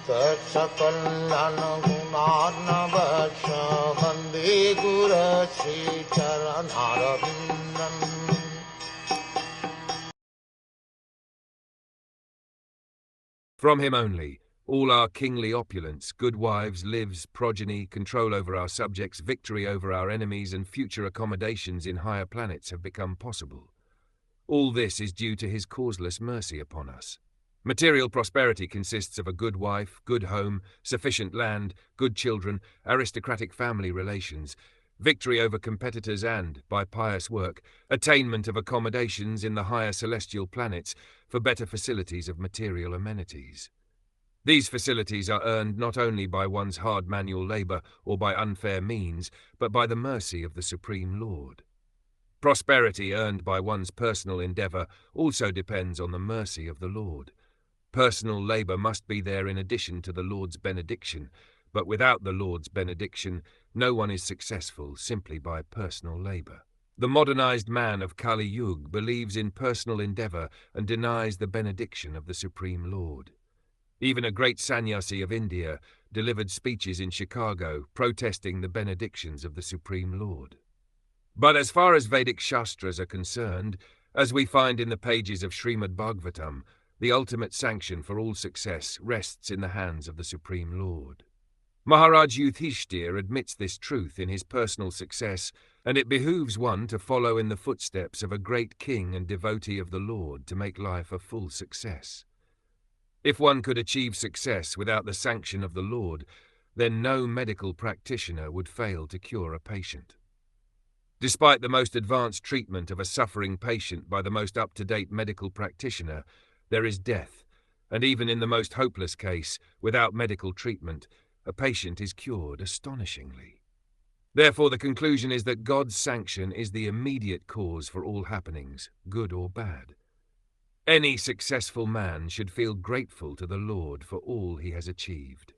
Sakal Gunaarnavasya Vande Guru Sri Charanarabindam. From him only, all our kingly opulence, good wives, lives, progeny, control over our subjects, victory over our enemies, and future accommodations in higher planets have become possible. All this is due to his causeless mercy upon us. Material prosperity consists of a good wife, good home, sufficient land, good children, aristocratic family relations, victory over competitors and, by pious work, attainment of accommodations in the higher celestial planets for better facilities of material amenities. These facilities are earned not only by one's hard manual labor or by unfair means, but by the mercy of the Supreme Lord. Prosperity earned by one's personal endeavor also depends on the mercy of the Lord. Personal labor must be there in addition to the Lord's benediction, but without the Lord's benediction, no one is successful simply by personal labor. The modernized man of Kali Yuga believes in personal endeavor and denies the benediction of the Supreme Lord. Even a great sannyasi of India delivered speeches in Chicago protesting the benedictions of the Supreme Lord. But as far as Vedic Shastras are concerned, as we find in the pages of Srimad Bhagwatam, the ultimate sanction for all success rests in the hands of the Supreme Lord. Maharaj Yudhishthir admits this truth in his personal success, and it behooves one to follow in the footsteps of a great king and devotee of the Lord to make life a full success. If one could achieve success without the sanction of the Lord, then no medical practitioner would fail to cure a patient. Despite the most advanced treatment of a suffering patient by the most up-to-date medical practitioner, there is death, and even in the most hopeless case, without medical treatment, a patient is cured astonishingly. Therefore, the conclusion is that God's sanction is the immediate cause for all happenings, good or bad. Any successful man should feel grateful to the Lord for all he has achieved.